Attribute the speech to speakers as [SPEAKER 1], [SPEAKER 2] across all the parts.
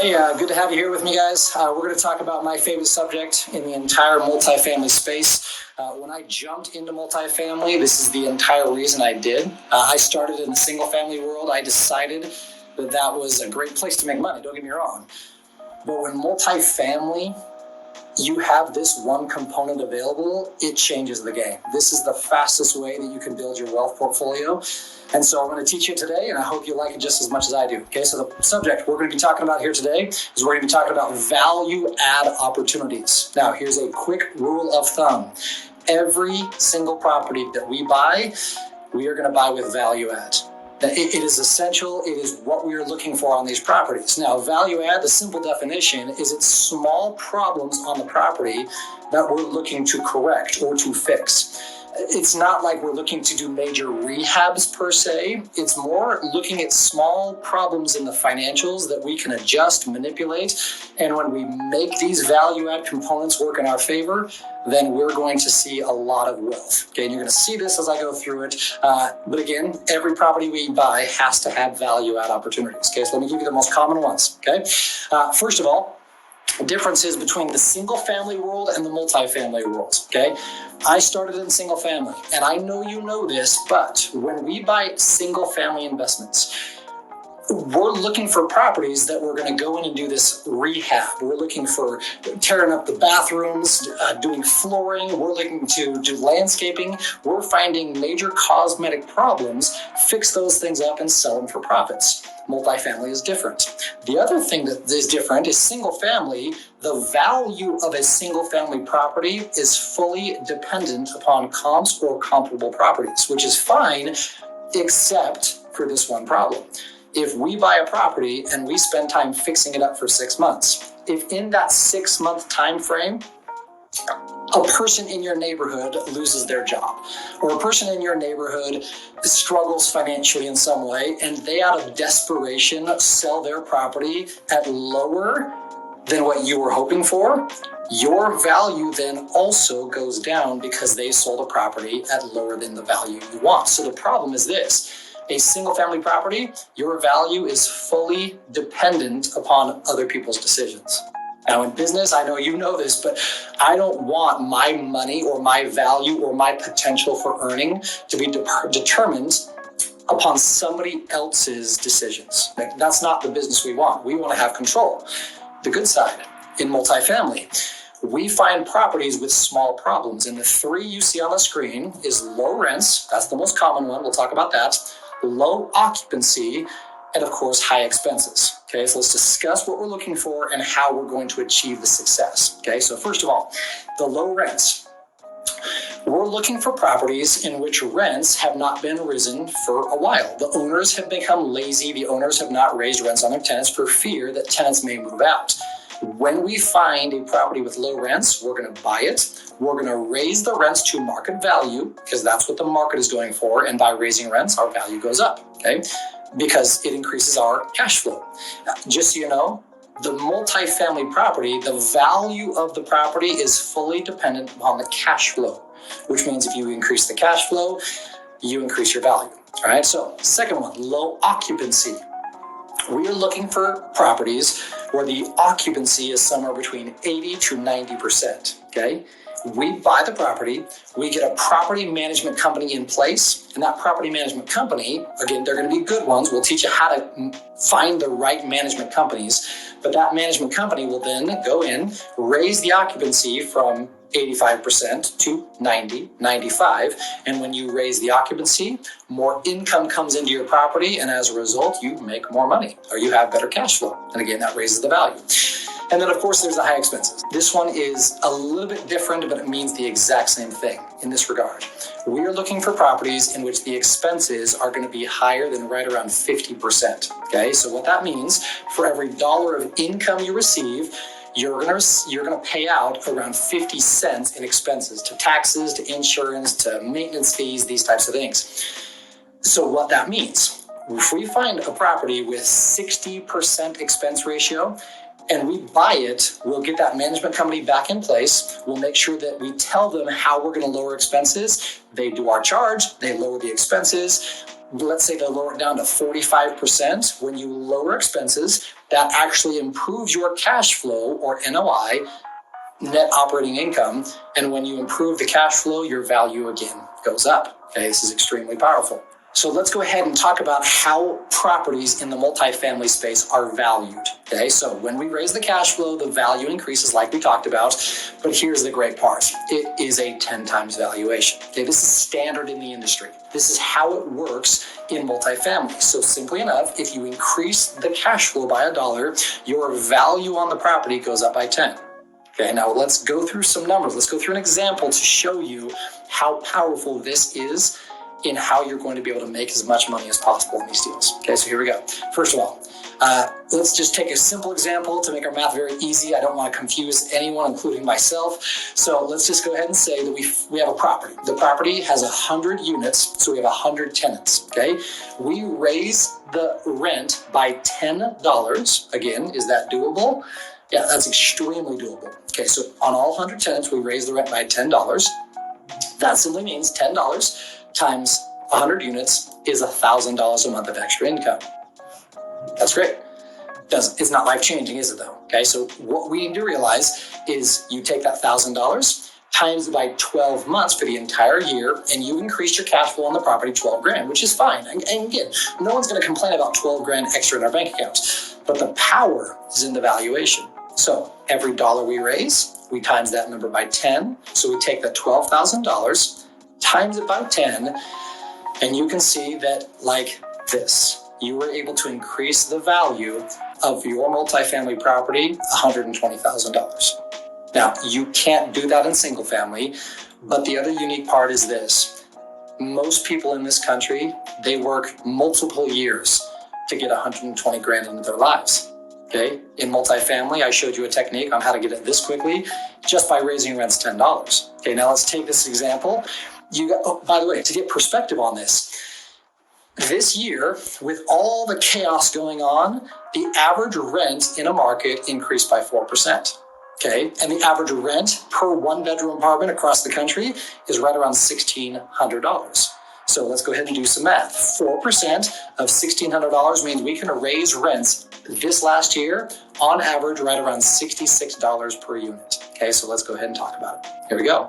[SPEAKER 1] Hey, good to have you here with me, guys. We're going to talk about my favorite subject in the entire multifamily space. When I jumped into multifamily, this is the entire reason I did. I started in the single family world. I decided that that was a great place to make money, don't get me wrong. But when multifamily, you have this one component available, it changes the game. This is the fastest way that you can build your wealth portfolio. And so I'm going to teach you today, and I hope you like it just as much as I do. Okay, so the subject we're going to be talking about here today is we're going to be talking about value add opportunities. Now, here's a quick rule of thumb. Every single property that we buy, we are going to buy with value add. It is essential. It is what we are looking for on these properties. Now, value add, the simple definition is it's small problems on the property that we're looking to correct or to fix. It's not like we're looking to do major rehabs per se. It's more looking at small problems in the financials that we can adjust, manipulate. And when we make these value add components work in our favor, then we're going to see a lot of wealth. Okay, and you're going to see this as I go through it. But again, every property we buy has to have value add opportunities. Okay, so let me give you the most common ones. Okay, first of all, differences between the single family world and the multifamily world. Okay, I started in single family, and I know you know this, but when we buy single family investments, we're looking for properties that we're going to go in and do this rehab. We're looking for tearing up the bathrooms, doing flooring. We're looking to do landscaping. We're finding major cosmetic problems, fix those things up, and sell them for profits. Multifamily is different. The other thing that is different is single family. The value of a single family property is fully dependent upon comps or comparable properties, which is fine, except for this one problem. If we buy a property and we spend time fixing it up for 6 months, if in that 6 month time frame, a person in your neighborhood loses their job, or a person in your neighborhood struggles financially in some way, and they out of desperation sell their property at lower than what you were hoping for, your value then also goes down because they sold a property at lower than the value you want. So the problem is this. A single family property, your value is fully dependent upon other people's decisions. Now in business, I know you know this, but I don't want my money or my value or my potential for earning to be determined upon somebody else's decisions. Like, that's not the business we want. We want to have control. The good side, in multifamily, we find properties with small problems. And the three you see on the screen is low rents. That's the most common one. We'll talk about that. Low occupancy, and of course, high expenses. Okay, so let's discuss what we're looking for and how we're going to achieve the success. Okay, so first of all, the low rents. We're looking for properties in which rents have not been risen for a while. The owners have become lazy. The owners have not raised rents on their tenants for fear that tenants may move out. When we find a property with low rents, we're going to buy it. We're going to raise the rents to market value because that's what the market is going for. And by raising rents, our value goes up, okay? Because it increases our cash flow. Just so you know, the multifamily property, the value of the property is fully dependent upon the cash flow, which means if you increase the cash flow, you increase your value. All right, so second one, low occupancy. We are looking for properties where the occupancy is somewhere between 80 to 90%, okay? We buy the property, we get a property management company in place, and that property management company, again, they're going to be good ones. We'll teach you how to find the right management companies, but that management company will then go in, raise the occupancy from 85% to 90, 95. And when you raise the occupancy, more income comes into your property. And as a result, you make more money or you have better cash flow. And again, that raises the value. And then of course, there's the high expenses. This one is a little bit different, but it means the exact same thing in this regard. We are looking for properties in which the expenses are going to be higher than right around 50%. Okay, so what that means, for every dollar of income you receive, you're gonna pay out around 50 cents in expenses, to taxes, to insurance, to maintenance fees, these types of things. So what that means, if we find a property with 60% expense ratio and we buy it, we'll get that management company back in place. We'll make sure that we tell them how we're gonna lower expenses. They do our charge, they lower the expenses. let's say they lower it down to 45%. When you lower expenses, that actually improves your cash flow, or NOI, net operating income. And when you improve the cash flow, your value again goes up. Okay, this is extremely powerful. So let's go ahead and talk about how properties in the multifamily space are valued. Okay, so when we raise the cash flow, the value increases like we talked about. But here's the great part. It is a 10 times valuation. Okay, this is standard in the industry. This is how it works in multifamily. So simply enough, if you increase the cash flow by $1, your value on the property goes up by 10. Okay, now let's go through some numbers. Let's go through an example to show you how powerful this is in how you're going to be able to make as much money as possible in these deals. Okay, so here we go. First of all, let's just take a simple example to make our math very easy. I don't want to confuse anyone, including myself. So let's just go ahead and say that we have a property. The property has 100 units, so we have 100 tenants, okay? We raise the rent by $10. Again, is that doable? Yeah, that's extremely doable. Okay, so on all 100 tenants, we raise the rent by $10. That simply means $10 times 100 units is $1,000 a month of extra income. That's great. It's not life-changing, is it though? Okay, so what we need to realize is you take that $1,000 times by 12 months for the entire year, and you increase your cash flow on the property 12 grand, which is fine. And again, no one's going to complain about 12 grand extra in our bank accounts, but the power is in the valuation. So every dollar we raise, we times that number by 10. So we take that $12,000, times it by 10, and you can see that like this, you were able to increase the value of your multifamily property $120,000. Now, you can't do that in single family, but the other unique part is this. Most people in this country, they work multiple years to get 120 grand into their lives. Okay, in multifamily, I showed you a technique on how to get it this quickly just by raising rents $10. Okay, now let's take this example. By the way, to get perspective on this year, with all the chaos going on, the average rent in a market increased by 4%. Okay, and the average rent per one-bedroom apartment across the country is right around $1,600. So let's go ahead and do some math. 4% of $1,600 means we can raise rents this last year on average right around $66 per unit. Okay, so let's go ahead and talk about it. Here we go.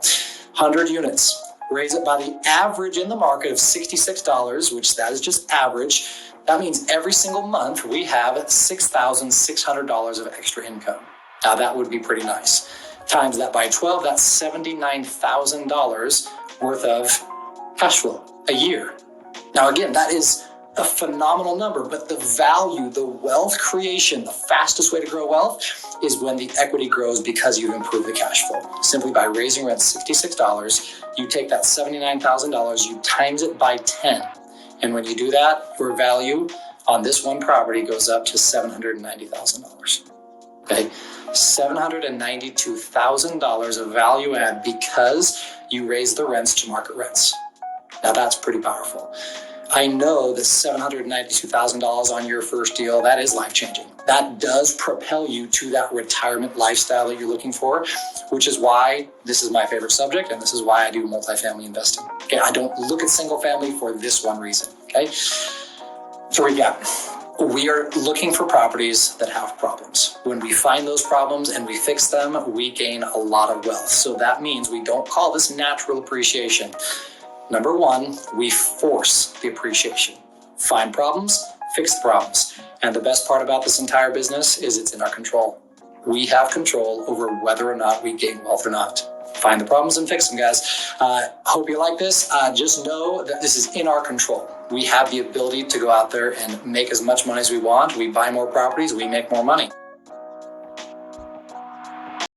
[SPEAKER 1] 100 units. Raise it by the average in the market of $66, which that is just average. That means every single month we have $6,600 of extra income. Now that would be pretty nice. Times that by 12, that's $79,000 worth of cash flow a year. Now again, that is a phenomenal number, but the value, the wealth creation, the fastest way to grow wealth is when the equity grows because you improve the cash flow. Simply by raising rent $66, you take that $79,000, you times it by 10. And when you do that, your value on this one property goes up to $790,000. Okay, $792,000 of value add because you raise the rents to market rents. Now that's pretty powerful. I know that $792,000 on your first deal, that is life-changing. That does propel you to that retirement lifestyle that you're looking for, which is why this is my favorite subject, and this is why I do multifamily investing. Okay, I don't look at single family for this one reason, okay? To recap, we are looking for properties that have problems. When we find those problems and we fix them, we gain a lot of wealth. So that means we don't call this natural appreciation. Number one, we force the appreciation. Find problems, fix the problems. And the best part about this entire business is it's in our control. We have control over whether or not we gain wealth or not. Find the problems and fix them, guys. Hope you like this. Just know that this is in our control. We have the ability to go out there and make as much money as we want. We buy more properties, we make more money.